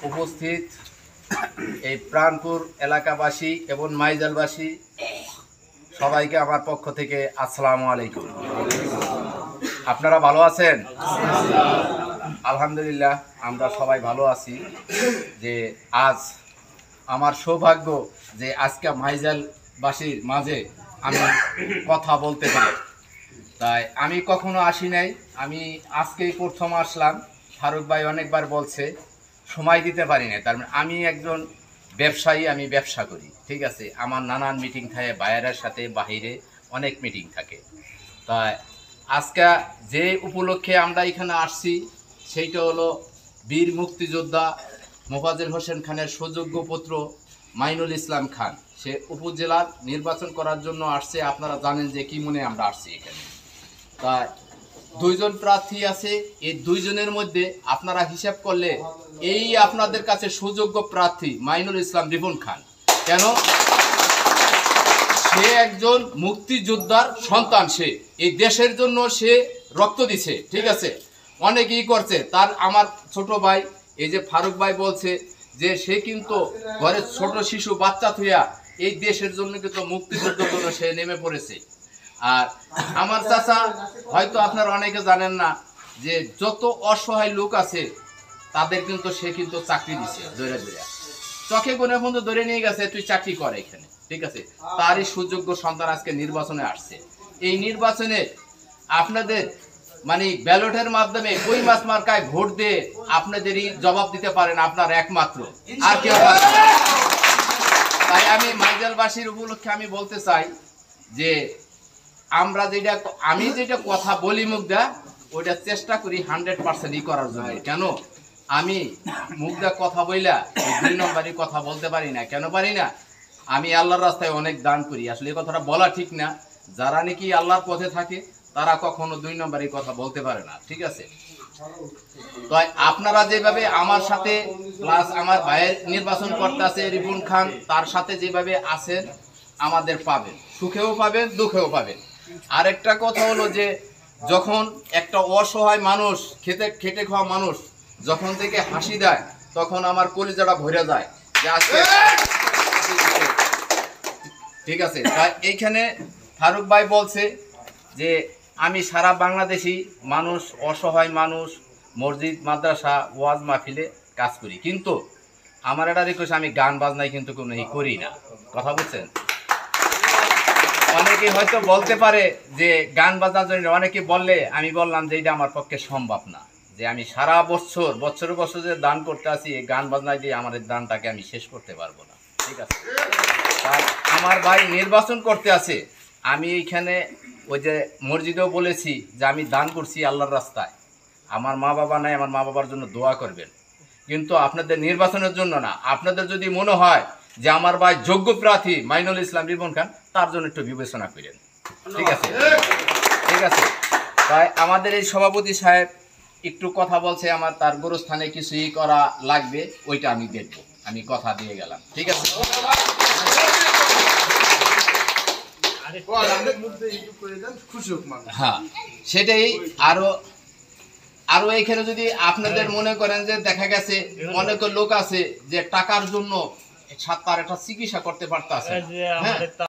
উপস্থিত এই প্রাণপুর এলাকাবাসী এবং মাইজালবাসী সবাইকে আমার পক্ষ থেকে আসসালামু আলাইকুম। আপনারা ভালো আছেন? আলহামদুলিল্লাহ, আমরা সবাই ভালো আছি। যে আজ আমার সৌভাগ্য যে আজকে মাইজালবাসীর মাঝে আমি কথা বলতে পারি। তাই আমি কখনো আসি নাই, আমি আজকেই প্রথম আসলাম। ফারুক ভাই অনেকবার বলছে সময় দিতে পারি না, তার মানে আমি একজন ব্যবসায়ী, আমি ব্যবসা করি, ঠিক আছে। আমার নানান মিটিং থাকে, বাইরের সাথে বাহিরে অনেক মিটিং থাকে। তাই আজকে যে উপলক্ষে আমরা এখানে আসছি সেইটা হলো বীর মুক্তিযোদ্ধা মোফাজ্জেল হোসেন খানের সুযোগ্য পুত্র মাইনুল ইসলাম খান। সে উপজেলার নির্বাচন করার জন্য আসছে। আপনারা জানেন যে কি মনে আমরা আসছি এখানে। তাই দুইজন প্রার্থী আছে, এই দুইজনের মধ্যে আপনারা হিসাব করলে এই আপনাদের কাছে সুযোগ্য প্রার্থী মাইনুল ইসলাম রিপন খান। কেন? সে একজন মুক্তিযোদ্ধার সন্তান, সে এই দেশের জন্য সে রক্ত দিছে, ঠিক আছে। অনেকেই করছে। তার আমার ছোট ভাই এই যে ফারুক ভাই বলছে যে সে কিন্তু ঘরের ছোট শিশু বাচ্চা থুইয়া এই দেশের জন্য কিন্তু মুক্তিযুদ্ধের জন্য সে নেমে পড়েছে। আর আমার চাচা হয়তো আপনারা অনেকে জানেন না যে যত অসহায় লোক আছে তাদের কিন্তু সে কিন্তু চাকরি দিচ্ছে, ধরে ধরে চোখে কোনে বন্ধু ধরে নিয়ে গেছে, তুই চাকরি কর এখানে, ঠিক আছে। তারই সুযোগ্য সন্তান আজকে নির্বাচনে আসছে। এই নির্বাচনে আপনাদের মানে ব্যালটের মাধ্যমে ওই মাস মার্কায় ভোট দিয়ে আপনাদেরই জবাব দিতে পারেন, আপনার একমাত্র, আর কেউ পারেন না। তাই আমি মাইজালবাসীর উপলক্ষে আমি বলতে চাই যে আমরা আমি যেটা কথা বলি মুগ্ধা, ওইটা চেষ্টা করি 100% করার জন্য। কেন? আমি মুগ্ধা কথা বইলা 2 নম্বরই কথা বলতে পারি না। কেন পারি না? আমি আল্লাহর রাস্তায় অনেক দান করি। আসলে এই কথাটা বলা ঠিক না। যারা নাকি আল্লাহর পথে থাকে তারা কখনো 2 নম্বরই কথা বলতে পারে না, ঠিক আছে। তো আপনারা যেভাবে আমার সাথে প্লাস আমার ভাইয়ের নির্বাচন করতে আছে রিপন খান, তার সাথে যেভাবে আছেন আমাদের পাবেন, সুখেও পাবেন, দুঃখেও পাবেন। আরেকটা কথা হলো যে যখন একটা অসহায় মানুষ, খেটে খাওয়া মানুষ যখন থেকে হাসি দেয় তখন আমার কলিজাটা ভরে যায় যে আজকে, ঠিক আছে। তাই এইখানে ফারুক ভাই বলছে যে আমি সারা বাংলাদেশি মানুষ, অসহায় মানুষ, মসজিদ মাদ্রাসা ওয়াজ মাহফিলে কাজ করি, কিন্তু আমার এটা রিকোয়েস্ট, আমি গান বাজনায় কিন্তু কোনো করি না, কথা বলছেন। অনেকে হয়তো বলতে পারে যে গান বাজনার জন্য, অনেকে বললে আমি বললাম যে এটা আমার পক্ষে সম্ভব না, যে আমি সারা বছর যে দান করতে আসি এই গান বাজনায় দিয়ে আমার দানটাকে আমি শেষ করতে পারবো না, ঠিক আছে। তাই আমার ভাই নির্বাচন করতে আছে, আমি এইখানে ওই যে মসজিদেও বলেছি যে আমি দান করছি আল্লাহর রাস্তায়। আমার মা বাবা নাই, আমার মা বাবার জন্য দোয়া করবেন, কিন্তু আপনাদের নির্বাচনের জন্য না। আপনাদের যদি মনে হয় যে আমার ভাই যোগ্য প্রার্থী মাইনুল ইসলাম রিপন খান, তার জন্য একটু বিবেচনা করেন, ঠিক আছে, ঠিক আছে। তাই আমাদের এই সভাপতি সাহেব একটু কথা বলছে, আমার তার গোরস্থানে কিছুই করা লাগবে, ওইটা আমি দেখব, আমি কথা দিয়ে গেলাম, ঠিক আছে। হ্যাঁ, সেটাই। আরো এখানে যদি আপনাদের মনে করেন যে দেখা গেছে অনেক লোক আছে যে টাকার জন্য তার একটা চিকিৎসা করতে পারতেছে, হ্যাঁ,